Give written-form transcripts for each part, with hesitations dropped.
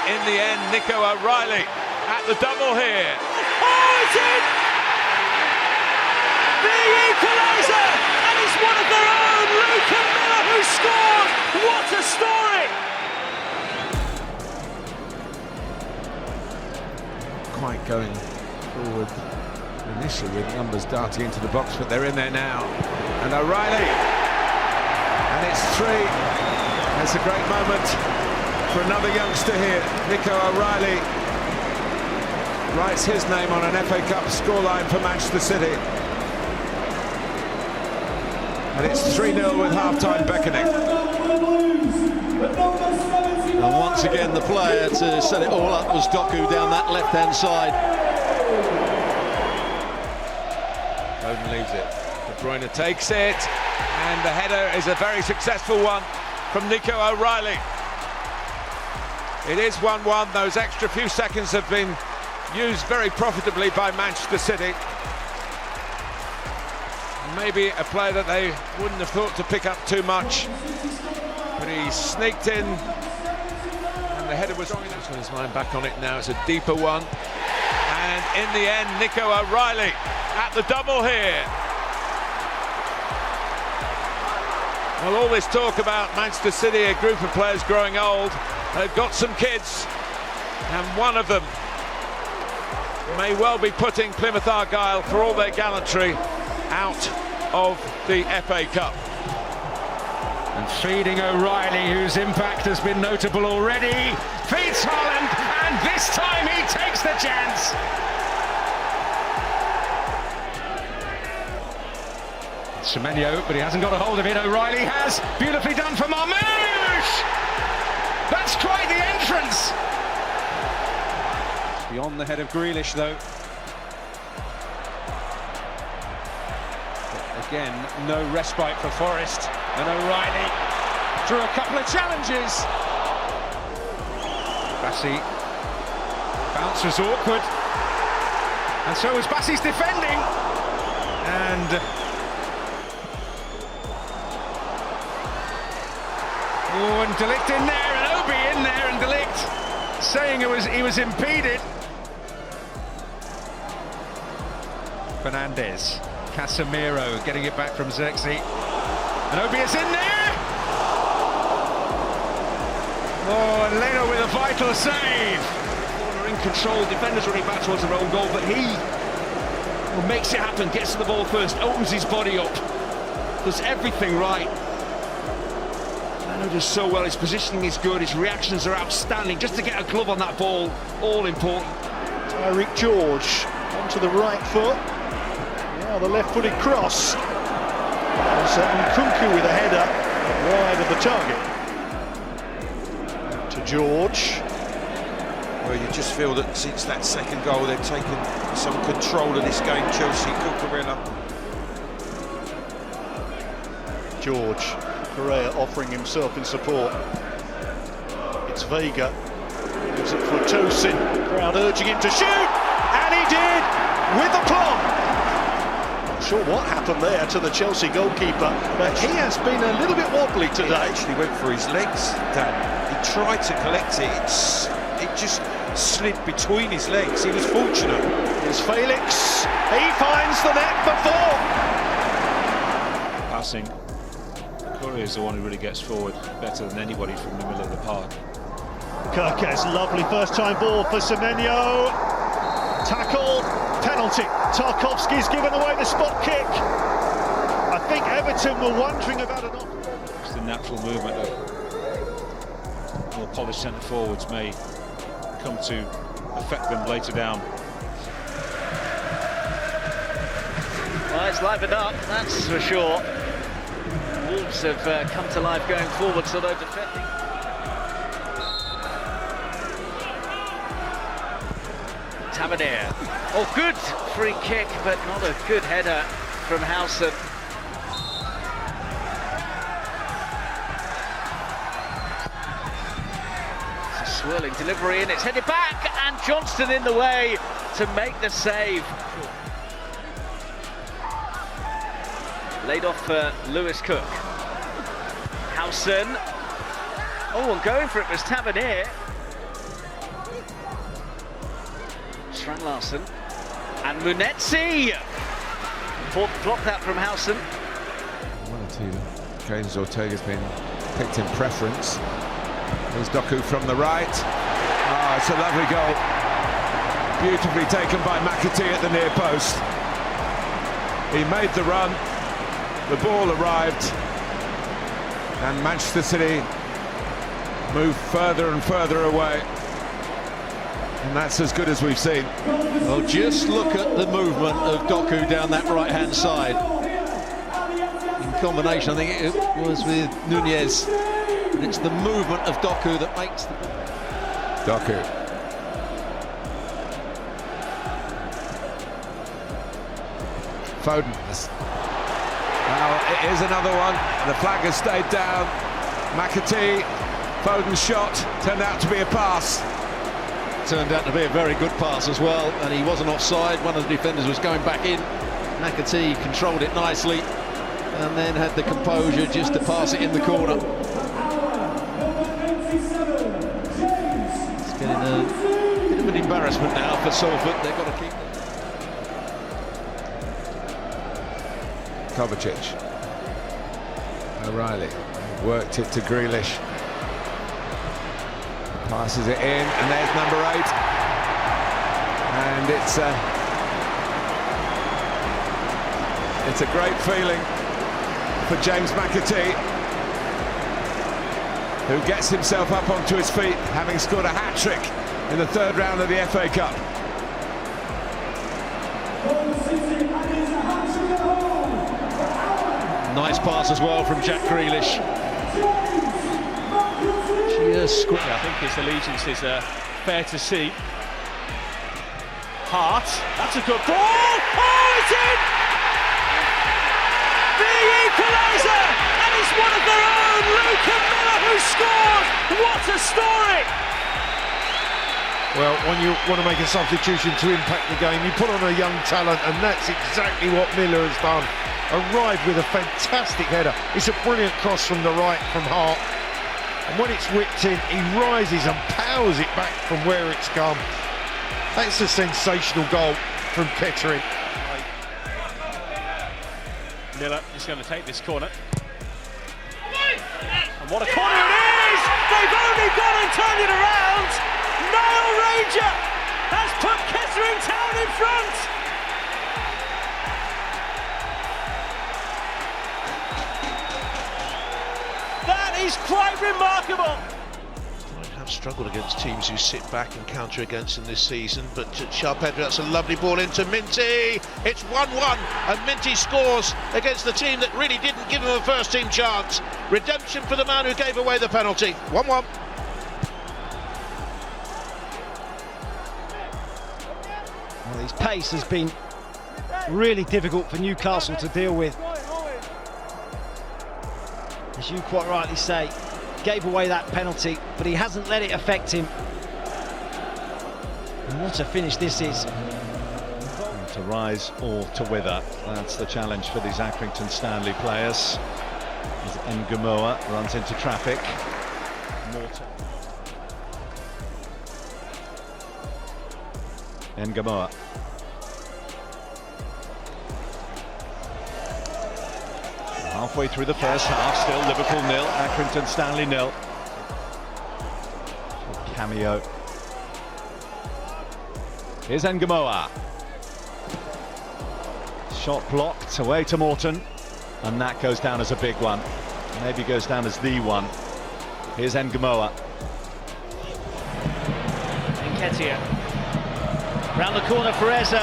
in the end, Nico O'Reilly at the double here. Oh, it's in! The equaliser! And it's one of their own, Ngumoha, who scored! What a story! Quite going forward initially with numbers darting into the box, but they're in there now. And O'Reilly, and it's 3. It's a great moment for another youngster here. Nico O'Reilly writes his name on an FA Cup scoreline for Manchester City. And it's 3-0 with half-time beckoning. And once again, the player to set it all up was Doku down that left-hand side. Foden leaves it. De Bruyne takes it, and the header is a very successful one from Nico O'Reilly. It is 1-1. Those extra few seconds have been used very profitably by Manchester City. Maybe a player that they wouldn't have thought to pick up too much, but he sneaked in, and the header was on his line. Back on it now. It's a deeper one, and in the end, Nico O'Reilly at the double here. Well, all this talk about Manchester City, a group of players growing old, they've got some kids, and one of them may well be putting Plymouth Argyle, for all their gallantry, out of the FA Cup. And feeding O'Reilly, whose impact has been notable already, feeds Haaland, and this time he takes the chance. Semenyo, but he hasn't got a hold of it. O'Reilly has. Beautifully done for Marmoush! That's quite the entrance! Beyond the head of Grealish, though. But again, no respite for Forest. And O'Reilly through a couple of challenges. Bassi. Bounce was awkward. And so was Bassi's defending. And oh, and De Ligt in there, and Obi in there, and De Ligt saying he was impeded. Fernandes, Casemiro getting it back from Xerxes, and Obi is in there. Oh, and Leno with a vital save. Corner in control, defenders running back towards their own goal, but he makes it happen, gets to the ball first, opens his body up, does everything right. Leno does so well, his positioning is good, his reactions are outstanding. Just to get a glove on that ball, all important. Tyreek George onto the right foot. Now the left-footed cross. Nkunku with a header wide of the target. To George. Well, you just feel that since that second goal they've taken some control of this game, Chelsea. Cucurella. George. Correa offering himself in support. It's Vega. Gives it for Tosin. Crowd urging him to shoot, and he did with aplomb. Not sure what happened there to the Chelsea goalkeeper, but he has been a little bit wobbly today. He actually went for his legs, Dan. He tried to collect it. It just slid between his legs. He was fortunate. Here's Felix. He finds the net for 4. Passing. Correa is the one who really gets forward better than anybody from the middle of the park. Kirkes, lovely first-time ball for Semenyo. Tackle, penalty. Tarkowski's given away the spot kick. I think Everton were wondering about an off. It's the natural movement of more polished centre forwards may come to affect them later down. Well, it's livened up, that's for sure. Wolves have come to life going forward, so they're defending. Tavernier. Oh, good free kick, but not a good header from Huijsen. It's a swirling delivery, and it's headed back, and Johnston in the way to make the save. Laid off for Lewis Cook. Huijsen. Oh, and going for it was Tavernier. Strand Larsen. And Munetsi! Blocked that from Huijsen. One or two occasions Ortega's been picked in preference. There's Doku from the right. Ah, it's a lovely goal. Beautifully taken by McAtee at the near post. He made the run. The ball arrived. And Manchester City moved further and further away. And that's as good as we've seen. Well, just look at the movement of Doku down that right-hand side. In combination, I think it was with Nunez. And it's the movement of Doku that makes the... Doku. Foden. Now, it is another one. The flag has stayed down. McAtee, Foden's shot turned out to be a pass. Turned out to be a very good pass as well, and he wasn't offside. One of the defenders was going back in. McAtee controlled it nicely and then had the composure just to pass it in the corner. It's getting a bit of an embarrassment now for Salford. They've got to keep it. Kovacic. O'Reilly worked it to Grealish. Passes it in, and there's number 8. And it's a great feeling for James McAtee, who gets himself up onto his feet, having scored a hat-trick in the 3rd round of the FA Cup. Nice pass as well from Jack Grealish. Just I think his allegiances are fair to see. Hart, that's a good ball! Oh, it's in! The equaliser! And it's one of their own, Ngumoha, who scores! What a story! Well, when you want to make a substitution to impact the game, you put on a young talent, and that's exactly what Miller has done. Arrived with a fantastic header. It's a brilliant cross from the right from Hart. And when it's whipped in, he rises and powers it back from where it's come. That's a sensational goal from Kettering. Miller is going to take this corner. And what a corner it is! They've only got to turn it around! Niall Ranger has put Kettering Town in front! That is quite remarkable! Have struggled against teams who sit back and counter against them this season, but Sharpendra, that's a lovely ball into Minty. It's 1-1 and Minty scores against the team that really didn't give him a first team chance. Redemption for the man who gave away the penalty. 1-1. Well, his pace has been really difficult for Newcastle to deal with. As you quite rightly say, gave away that penalty, but he hasn't let it affect him. And what a finish this is. To rise or to wither, that's the challenge for these Accrington Stanley players. As Ngumoha runs into traffic. Ngumoha. Halfway through the first half, still Liverpool 0, Accrington Stanley 0. Cameo. Here's Ngumoha. Shot blocked away to Morton, and that goes down as a big one. Maybe goes down as the one. Here's Ngumoha. Nketiah. Round the corner for Eze.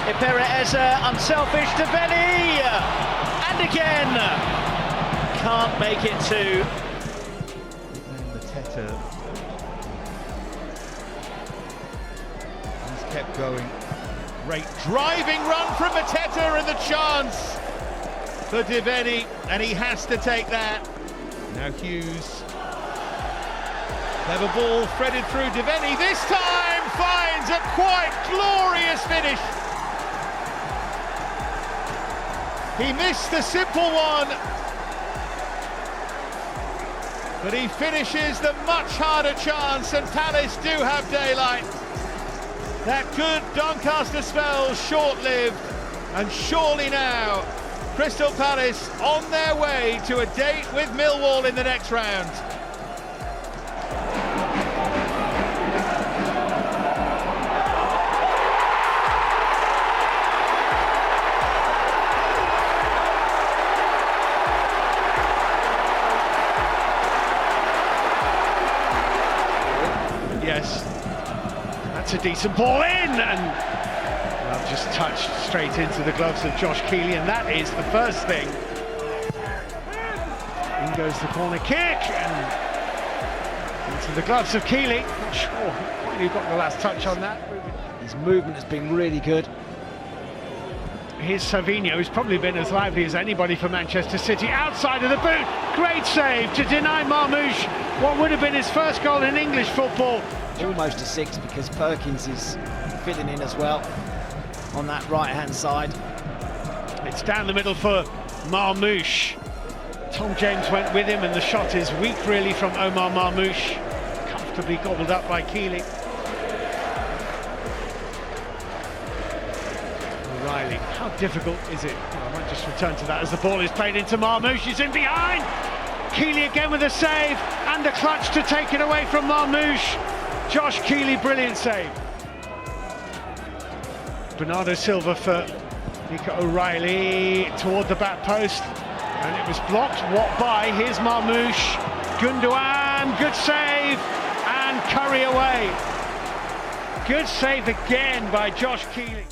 Ipere Eze, unselfish to Veli. And again, can't make it two. Mateta has kept going. Great driving run from Mateta, and the chance for Deveni, and he has to take that. Now Hughes. Clever ball threaded through Deveni. This time finds a quite glorious finish. He missed the simple one, but he finishes the much harder chance, and Palace do have daylight. That good Doncaster spell short-lived, and surely now Crystal Palace on their way to a date with Millwall in the next round. Yes, that's a decent ball in, and well, just touched straight into the gloves of Josh Keeley, and that is the first thing. In goes the corner kick, and into the gloves of Keeley. Not sure who got the last touch on that. His movement has been really good. Here's Savinho, who's probably been as lively as anybody for Manchester City, outside of the boot. Great save to deny Marmoush what would have been his first goal in English football. Almost a 6 because Perkins is filling in as well on that right-hand side. It's down the middle for Marmoush. Tom James went with him, and the shot is weak really from Omar Marmoush. Comfortably gobbled up by Keeley. O'Reilly, how difficult is it? I might just return to that as the ball is played into Marmoush. He's in behind. Keeley again with a save and a clutch to take it away from Marmoush. Josh Keeley, brilliant save. Bernardo Silva for Nico O'Reilly toward the back post, and it was blocked. What by? Here's Marmoush. Gundogan, good save, and Curry away. Good save again by Josh Keeley.